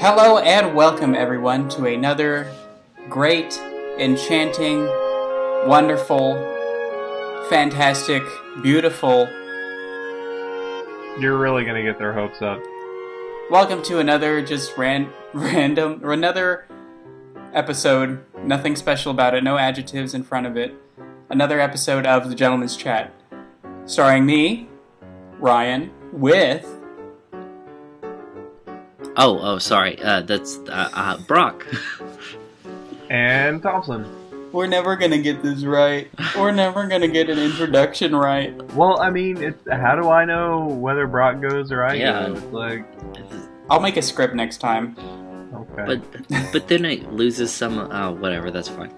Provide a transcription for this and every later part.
Hello and welcome everyone to another great, enchanting, wonderful, fantastic, beautiful... You're really gonna get their hopes up. Welcome to another just another episode, nothing special about it, no adjectives in front of it. Another episode of The Gentleman's Chat. Starring me, Ryan, with... Sorry. That's Brock. And Thompson. We're never gonna get this right. We're never gonna get an introduction right. Well, I mean, how do I know whether Brock goes or I Yeah. go? It's like... I'll make a script next time. Okay. But then it loses some. Whatever. That's fine.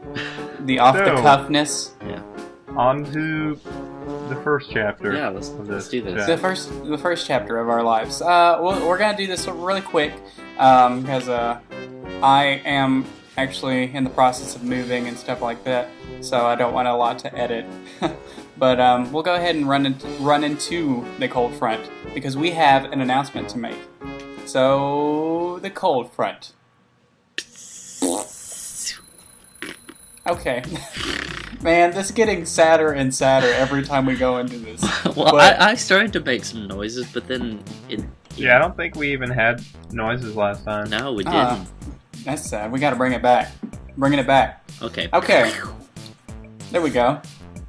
The off-the-cuffness. Yeah. On to the first chapter. Yeah. Let's do this. The first chapter of our lives. We're gonna do this really quick because I am actually in the process of moving and stuff like that, so I don't want a lot to edit. But we'll go ahead and run into the cold front because we have an announcement to make. So the cold front. Okay. Man, this is getting sadder and sadder every time we go into this. Well, but, I started to make some noises, but then Yeah, I don't think we even had noises last time. No, we didn't. That's sad. We gotta bring it back. Bringing it back. Okay. Okay. There we go.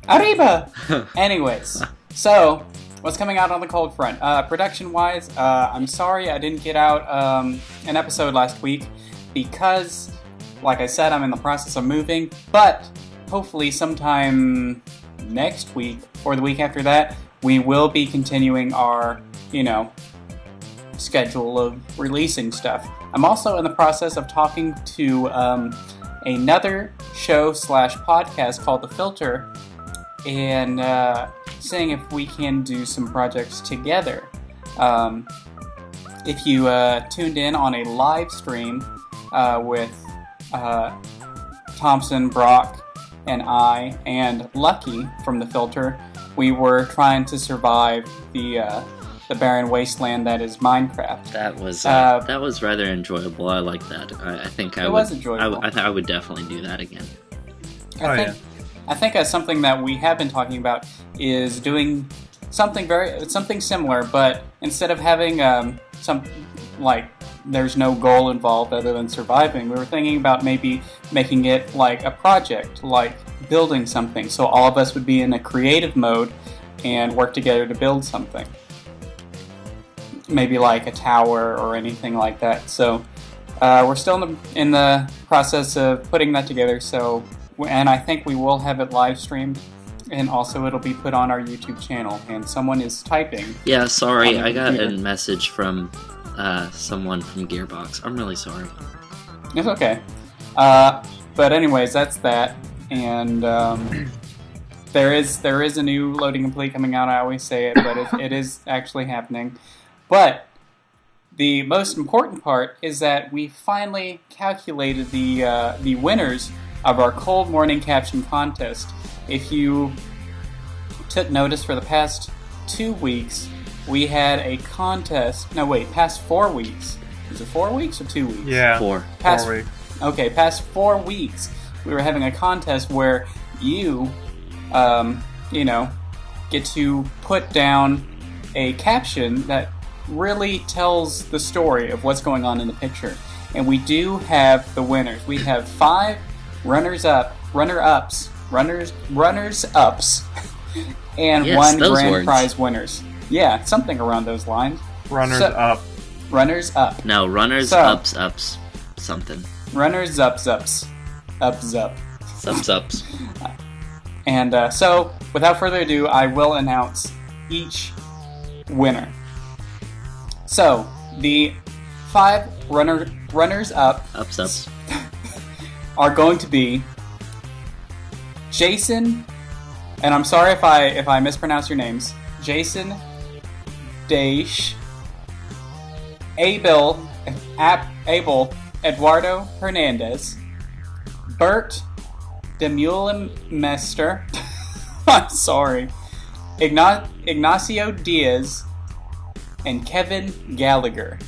Arriba! Anyways, so, what's coming out on the cold front? Production-wise, I'm sorry I didn't get out an episode last week because, like I said, I'm in the process of moving, but hopefully sometime next week or the week after that, we will be continuing our, schedule of releasing stuff. I'm also in the process of talking to another show/podcast called The Filter and seeing if we can do some projects together. If you tuned in on a live stream with Thompson, Brock, and I, and Lucky from The Filter, we were trying to survive the barren wasteland that is Minecraft. That was rather enjoyable. I like that. I think it was enjoyable. I would definitely do that again. I think something that we have been talking about is doing something similar, but instead of having there's no goal involved other than surviving, we were thinking about maybe making it like a project, like building something. So all of us would be in a creative mode and work together to build something. Maybe like a tower or anything like that. So we're still in the process of putting that together. So, and I think we will have it live streamed, and also it'll be put on our YouTube channel. And someone is typing. Yeah, sorry, I got a message from someone from Gearbox. I'm really sorry. It's okay. But anyways, that's that. And there is a new Loading Complete coming out. I always say it, but it is actually happening. But the most important part is that we finally calculated the winners of our Cold Morning Caption Contest. If you took notice, for the past 2 weeks, we had a contest. No, wait, past 4 weeks. Is it 4 weeks or 2 weeks? Yeah, 4 weeks. Okay, past 4 weeks, we were having a contest where you, get to put down a caption that really tells the story of what's going on in the picture. And we do have the winners. We have 5 runners-ups, and Yes, 1 those grand words. prize winners. Yeah, something around those lines. Runners-up. Runners-up. No, runners, So- ups, something. Runners-ups. Ups. And so, without further ado, I will announce each winner. So, the 5 runners-up Ups. are going to be Jason, and I'm sorry if I mispronounce your names. Jason Daesh, Abel Eduardo Hernandez, Bert Demulemester, I'm sorry, Ignacio Diaz, and Kevin Gallagher.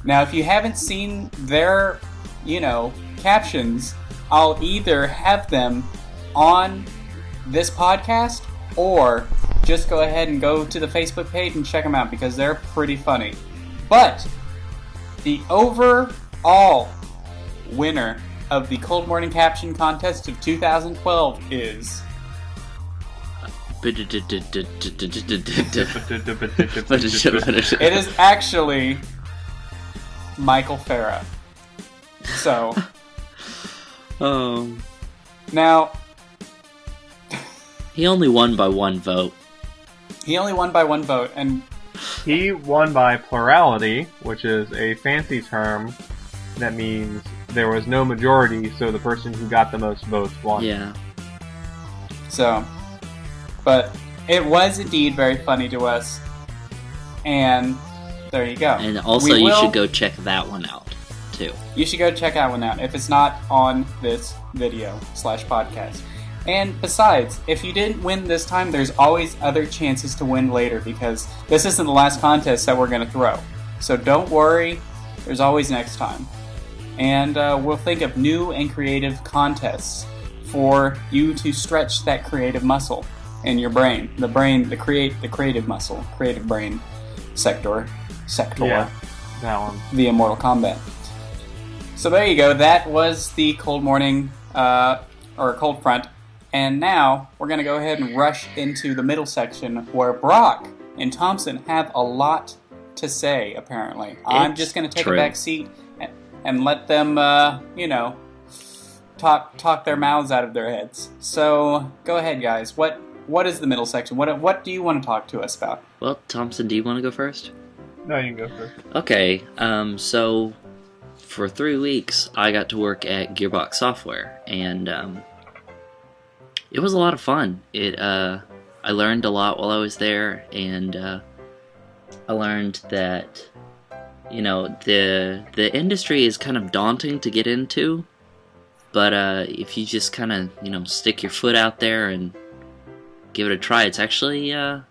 Now, if you haven't seen their, captions, I'll either have them on this podcast or just go ahead and go to the Facebook page and check them out because they're pretty funny. But the overall winner of the Cold Morning Caption Contest of 2012 is... It is actually Michael Farah. So... Now... He only won by one vote. And... He won by plurality, which is a fancy term that means there was no majority, so the person who got the most votes won. Yeah. So, but it was indeed very funny to us, and there you go. And also, you should go check that one out, too. You should go check that one out, if it's not on this video/podcast. And besides, if you didn't win this time, there's always other chances to win later, because this isn't the last contest that we're going to throw. So don't worry, there's always next time. And we'll think of new and creative contests for you to stretch that creative muscle in your brain. The creative muscle, creative brain sector. Yeah, that one. Via Mortal Kombat. So there you go, that was the Cold Morning, or Cold Front. And now, we're going to go ahead and rush into the middle section where Brock and Thompson have a lot to say, apparently. I'm just going to take a back seat and let them, talk their mouths out of their heads. So, go ahead, guys. What is the middle section? What do you want to talk to us about? Well, Thompson, do you want to go first? No, you can go first. Okay, so for 3 weeks, I got to work at Gearbox Software, and it was a lot of fun. I learned a lot while I was there, and I learned that, the industry is kind of daunting to get into, but if you just kind of, stick your foot out there and give it a try, it's actually a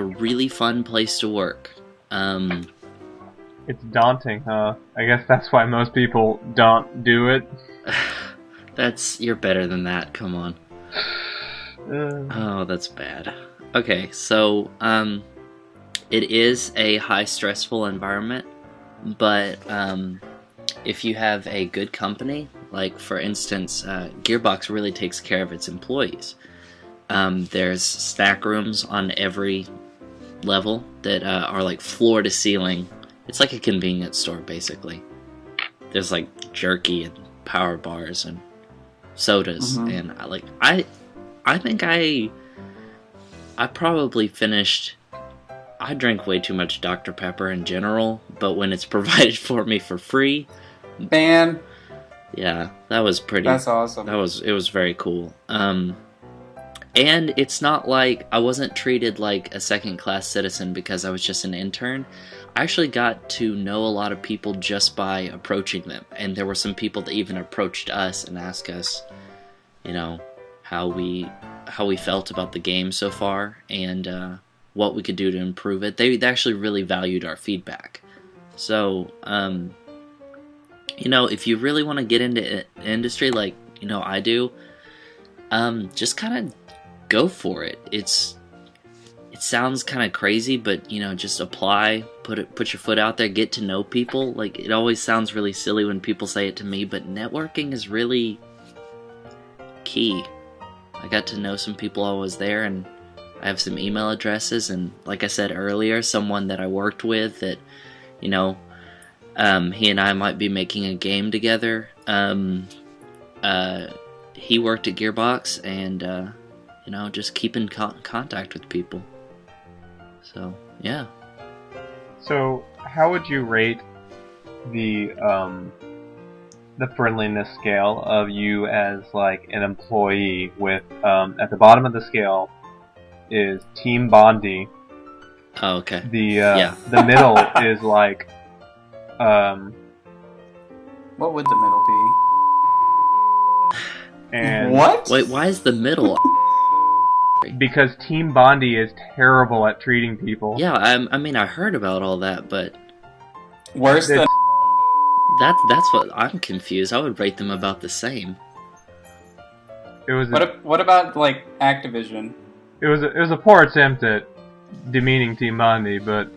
really fun place to work. It's daunting, huh? I guess that's why most people don't do it. You're better than that, come on. Oh, that's bad. Okay, so, it is a high stressful environment, but, if you have a good company, like, for instance, Gearbox really takes care of its employees. There's snack rooms on every level that are, like, floor to ceiling. It's like a convenience store, basically. There's, like, jerky and power bars and sodas, and I think I probably finished. I drink way too much Dr. Pepper in general, but when it's provided for me for free, man, yeah, that was pretty. That's awesome. It was very cool. And it's not like I wasn't treated like a second-class citizen because I was just an intern. I actually got to know a lot of people just by approaching them. And there were some people that even approached us and asked us, how we felt about the game so far and what we could do to improve it. They actually really valued our feedback. So, if you really want to get into industry like, I do, just kind of go for it. It sounds kind of crazy, but just apply, put your foot out there, get to know people. Like, it always sounds really silly when people say it to me, but networking is really key. I got to know some people while I was there, and I have some email addresses, and like I said earlier, someone that I worked with that, he and I might be making a game together. He worked at Gearbox, and just keep in contact with people. So, yeah. So, how would you rate the friendliness scale of you as, like, an employee with, at the bottom of the scale is Team Bondi. Oh, okay. The middle is, like, what would the middle be? And what? Wait, why is the middle? Because Team Bondi is terrible at treating people. Yeah, I mean, I heard about all that, but Worse than That's what I'm confused. I would rate them about the same. It was what about like Activision? it was a poor attempt at demeaning Team Bondi, but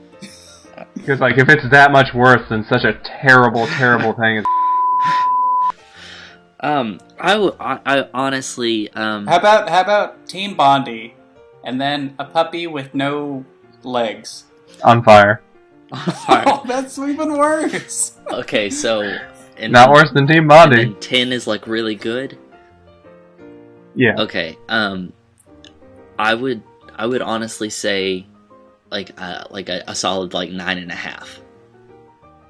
because like if it's that much worse than such a terrible thing as I honestly How about Team Bondi, and then a puppy with no legs? On Fire. Oh, that's even worse. Okay, so and Not worse than Team and Bondi. then 10 is like really good. Yeah. Okay, I would honestly say like a solid like 9.5.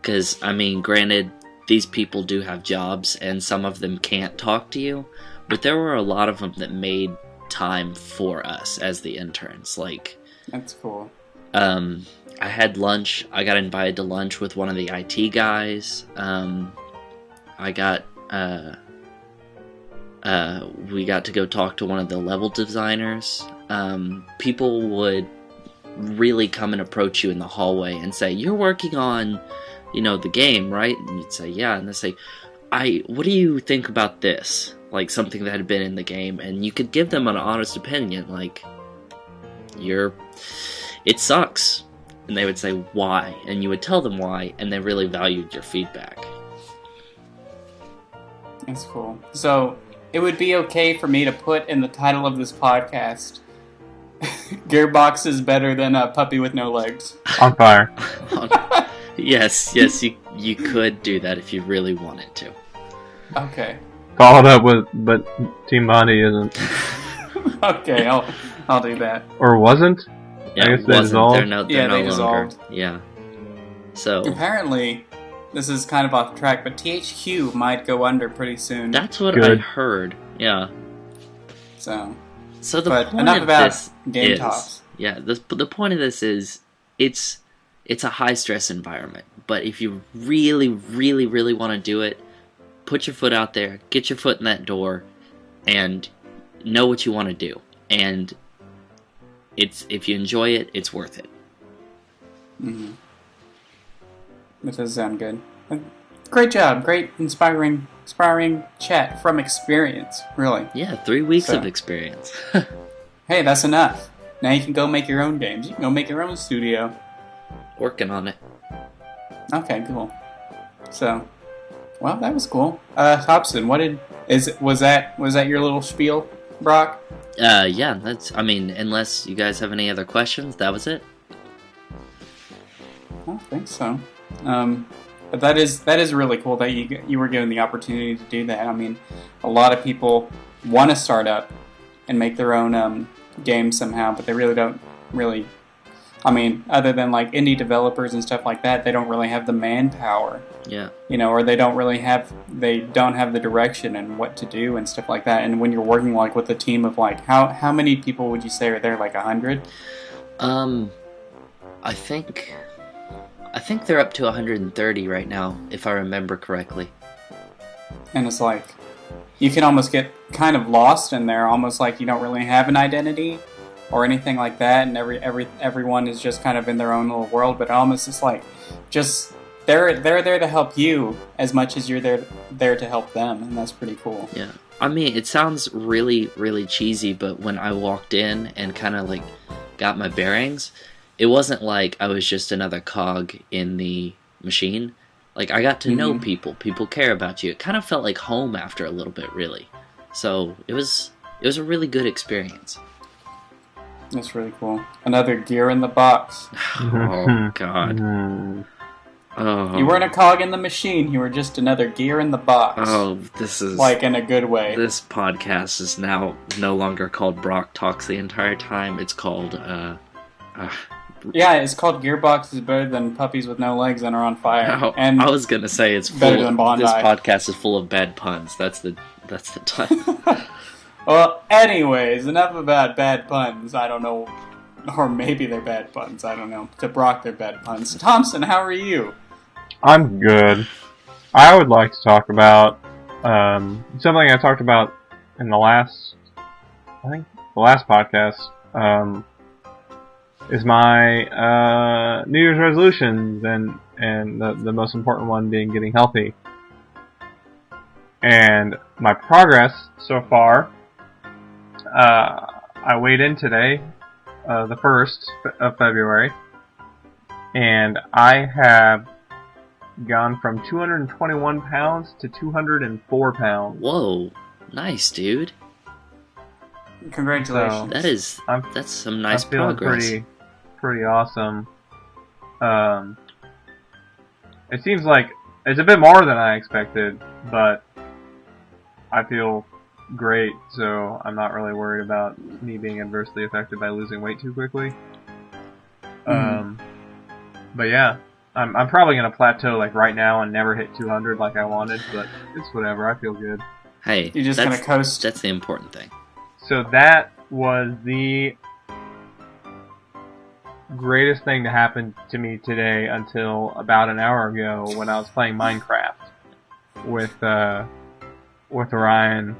Because I mean, granted, these people do have jobs, and some of them can't talk to you, but there were a lot of them that made time for us as the interns. Like, That's cool. I had lunch. I got invited to lunch with one of the IT guys. I got we got to go talk to one of the level designers. People would really come and approach you in the hallway and say, "You're working on, the game, right?" And you'd say, "Yeah." And they say, what do you think about this?" Like something that had been in the game, and you could give them an honest opinion, like, it sucks. And they would say, why? And you would tell them why, and they really valued your feedback. That's cool. So it would be okay for me to put in the title of this podcast, Gearbox is better than a puppy with no legs. On Fire. Yes, you could do that if you really wanted to. Okay. Followed up with, but Team Bondi isn't. Okay, I'll do that. Or wasn't? Yeah, I guess it they wasn't. dissolved. They're no Yeah, they longer. dissolved. Yeah. So Apparently, this is kind of off track, but THQ might go under pretty soon. that's what Good. I heard. Yeah. So But point enough of about this Game is, Talks. Yeah, the point of this is it's a high stress environment. But if you really, really, really want to do it, put your foot out there, get your foot in that door, and know what you want to do. And if you enjoy it, it's worth it. Mm-hmm. That does sound good. Great job. Great, inspiring chat from experience, really. Yeah, 3 weeks So- of experience. Hey, that's enough. Now you can go make your own games. You can go make your own studio. Working on it. Okay, cool. So, well, that was cool. Hobson, was that your little spiel, Brock? Yeah, unless you guys have any other questions, that was it. I don't think so. But that is really cool that you were given the opportunity to do that. I mean, a lot of people want to start up and make their own games somehow, but they really don't really. I mean, other than like indie developers and stuff like that, they don't really have the manpower, Yeah. or they don't have the direction and what to do and stuff like that. And when you're working like with a team of like how many people would you say are there? Like 100? I think they're up to 130 right now, if I remember correctly. And it's like you can almost get kind of lost in there, almost like you don't really have an identity or anything like that, and everyone is just kind of in their own little world. But almost it's like just they're there to help you as much as you're there to help them, and that's pretty cool. Yeah. I mean, it sounds really, really cheesy, but when I walked in and kind of like got my bearings, it wasn't like I was just another cog in the machine. Like, I got to know people. People care about you. It kind of felt like home after a little bit, really. So it was a really good experience. That's really cool. Another gear in the box. Oh God. Oh. You weren't a cog in the machine. You were just another gear in the box. Oh, this is like in a good way. This podcast is now no longer called Brock Talks the entire time. It's called Yeah, it's called Gearbox is better than puppies with no legs and are on fire. Oh, and I was gonna say it's better full. than Bondi. This podcast is full of bad puns. That's the title. Well, anyways, enough about bad puns. I don't know, or maybe they're bad puns. I don't know. To Brock, they're bad puns. Thompson, how are you? I'm good. I would like to talk about something I talked about in the last podcast. is my New Year's resolutions, and the most important one being getting healthy. And my progress so far, I weighed in today, the 1st of February, and I have gone from 221 pounds to 204 pounds. Whoa, nice, dude. Congratulations. That's some nice I'm feeling progress. pretty awesome. It seems like it's a bit more than I expected, but I feel great, so I'm not really worried about me being adversely affected by losing weight too quickly. But yeah, I'm probably gonna plateau like right now and never hit 200 like I wanted, but it's whatever. I feel good. Hey, You're just gonna coast. That's the important thing. So that was the greatest thing to happen to me today until about an hour ago when I was playing Minecraft with Ryan,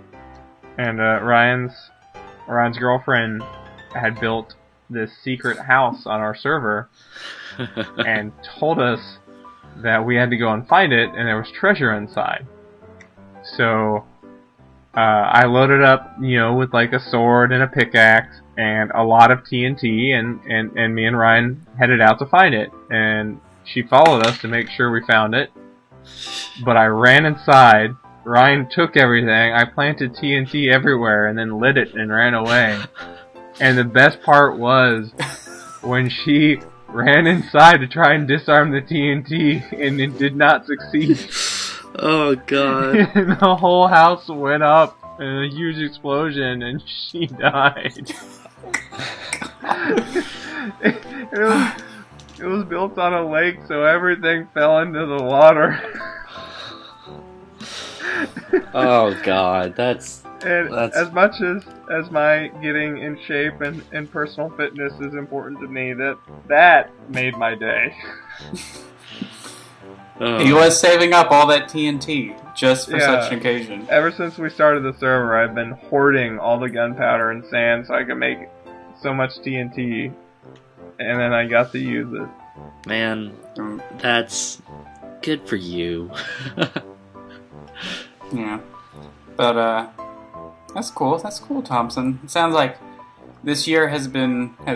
and Ryan's girlfriend had built this secret house on our server and told us that we had to go and find it, and there was treasure inside. So I loaded up, with like a sword and a pickaxe and a lot of TNT, and me and Ryan headed out to find it. And she followed us to make sure we found it. But I ran inside. Ryan took everything. I planted TNT everywhere and then lit it and ran away. And the best part was when she ran inside to try and disarm the TNT and it did not succeed. Oh god. And the whole house went up in a huge explosion and she died. It was built on a lake, so everything fell into the water. Oh god, that's as much as my getting in shape and personal fitness is important to me, that made my day. He was saving up all that TNT just for such an occasion. Ever since we started the server, I've been hoarding all the gunpowder and sand so I could make so much TNT, and then I got to use it. Man, that's good for you. Yeah. But, that's cool. That's cool, Thompson. It sounds like this year has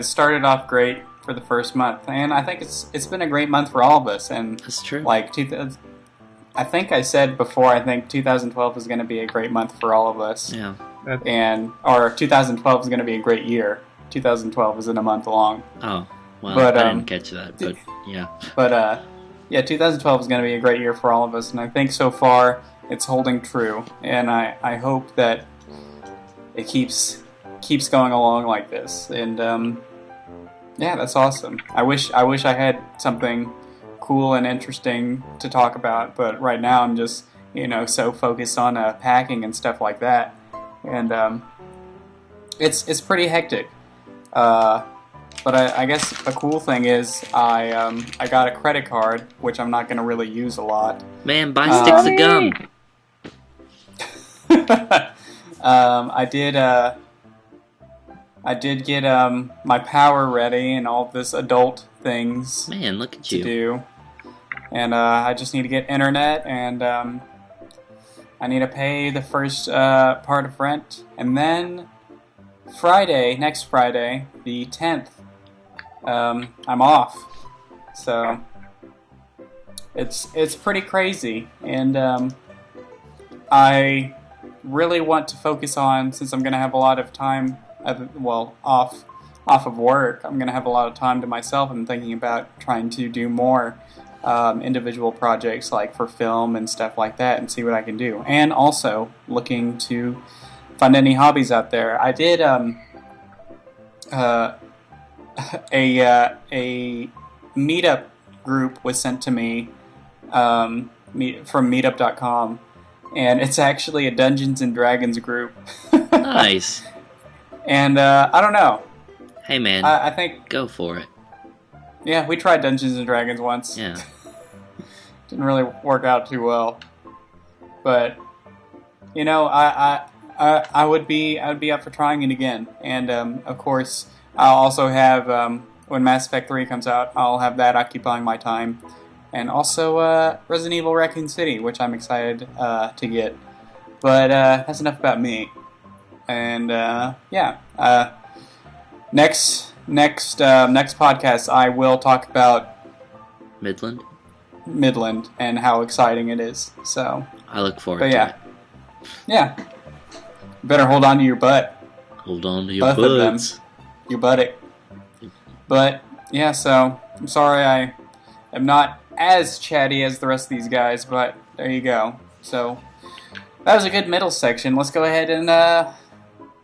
started off great for the first month, and I think it's been a great month for all of us. And that's true. Like, I think I said before, I think 2012 is going to be a great month for all of us. Yeah. Or 2012 is going to be a great year. 2012 isn't a month long. Oh, well, but, I didn't catch that, but yeah. But, yeah, 2012 is going to be a great year for all of us, and I think so far it's holding true, and I hope that it keeps going along like this, and yeah, that's awesome. I wish I had something cool and interesting to talk about, but right now I'm just so focused on packing and stuff like that, and it's pretty hectic. But I guess a cool thing is I got a credit card, which I'm not going to really use a lot. Man, buy sticks of gum. I did get my power ready and all this adult things. Man, look at to you. do, and I just need to get internet, and I need to pay the first part of rent, and then next Friday, the 10th, I'm off. So it's pretty crazy, and I really want to focus on, since I'm going to have a lot of time, off of work, I'm going to have a lot of time to myself. I'm thinking about trying to do more individual projects like for film and stuff like that and see what I can do. And also looking to find any hobbies out there. I did a meetup group was sent to me from meetup.com, and it's actually a Dungeons and Dragons group. Nice. And I don't know. Hey man, I think go for it. Yeah, we tried Dungeons and Dragons once. Yeah. Didn't really work out too well. But I would be up for trying it again. And of course, I'll also have when Mass Effect 3 comes out, I'll have that occupying my time. And also Resident Evil Raccoon City, which I'm excited to get. But that's enough about me. And next podcast, I will talk about Midland and how exciting it is. So I look forward to it. Yeah. Better hold on to your butt. Hold on to your Both of them. butts. Your buttock. But yeah, so I'm sorry I am not as chatty as the rest of these guys, but there you go. So that was a good middle section. Let's go ahead and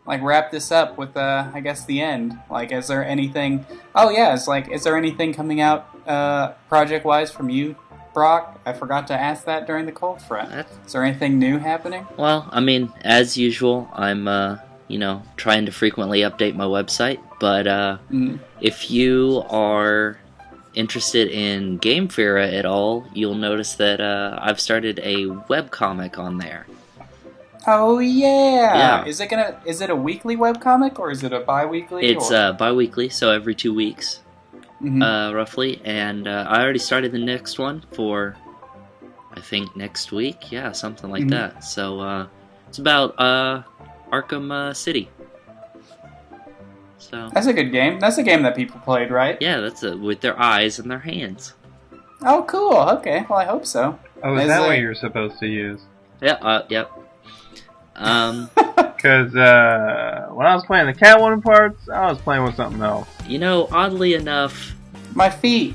wrap this up with I guess the end. Like, is there anything? Oh yeah, is there anything coming out project wise from you, Brock? I forgot to ask that during the cold front. Is there anything new happening? Well, I mean, as usual, I'm trying to frequently update my website. But if you are interested in Game Fira at all, you'll notice that I've started a webcomic on there. Oh yeah. Is it a weekly webcomic or is it a bi-weekly? It's bi-weekly, so every 2 weeks, roughly. And I already started the next one for, I think, next week. Yeah, something like that. So it's about Arkham City. So that's a good game. That's a game that people played, right? yeah, that's with their eyes and their hands. Oh, cool. Okay. Well, I hope so. Oh, is that what you're supposed to use? Yeah. Yep. Because when I was playing the Catwoman parts, I was playing with something else. Oddly enough, My feet.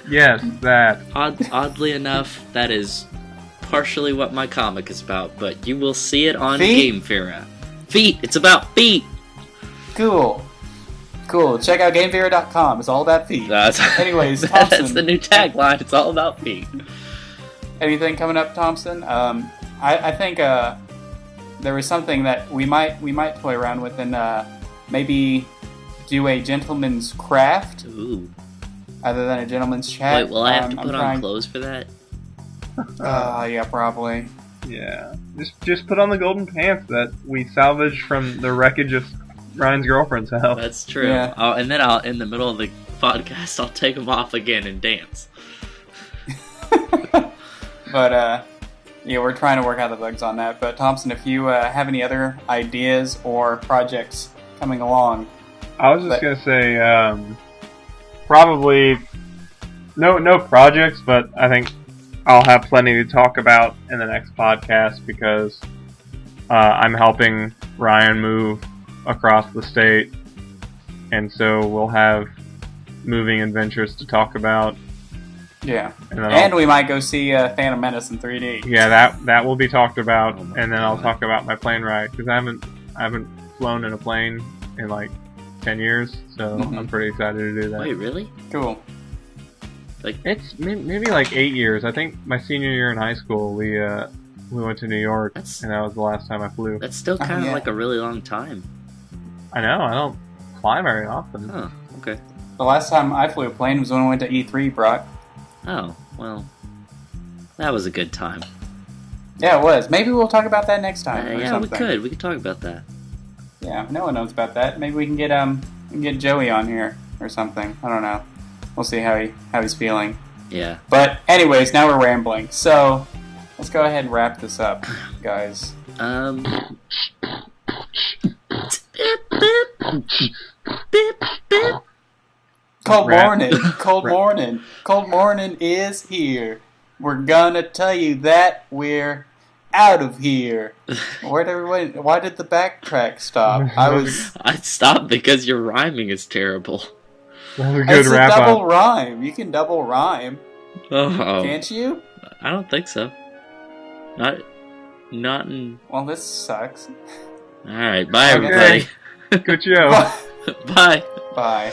Yes, that. Oddly enough, that is partially what my comic is about, but you will see it on Feet? Game Fira. Feet! It's about feet! Cool. Check out GameFear.com. It's all about feet. Anyways, Thompson. That's the new tagline. It's all about feet. Anything coming up, Thompson? I think there was something that we might toy around with and maybe do a gentleman's craft. Ooh. Other than a gentleman's chat. Wait, will I have to put on clothes for that? Yeah, probably. Yeah. Just put on the golden pants that we salvaged from the wreckage of Ryan's girlfriend's house. That's true. Yeah. And then in the middle of the podcast, I'll take them off again and dance. But, yeah, we're trying to work out the bugs on that. But, Thompson, if you have any other ideas or projects coming along. I was just going to say, probably no projects, but I think I'll have plenty to talk about in the next podcast because I'm helping Ryan move across the state, and so we'll have moving adventures to talk about. Yeah, and we might go see Phantom Menace in 3D. Yeah, that will be talked about, and then I'll talk about my plane ride because I haven't flown in a plane in like 10 years, so I'm pretty excited to do that. Wait, really? Cool. It's maybe like 8 years. I think my senior year in high school, we went to New York, and that was the last time I flew. That's still kind of like a really long time. I know. I don't fly very often. Huh. Okay. The last time I flew a plane was when I went to E3, Brock. Oh, well, that was a good time. Yeah, it was. Maybe we'll talk about that next time. Yeah, something. we could. We could talk about that. Yeah, no one knows about that. Maybe we can get Joey on here or something. I don't know. We'll see how he's feeling. Yeah. But anyways, now we're rambling. So let's go ahead and wrap this up, guys. Cold morning is here. We're gonna tell you that we're out of here. Why did the backtrack stop? I stopped because your rhyming is terrible. That was a good It's a wrap double up. rhyme. You can double rhyme. Oh. Can't you? I don't think so. Not in... Well, this sucks. Alright, bye Okay. everybody. Good show. Bye. Bye.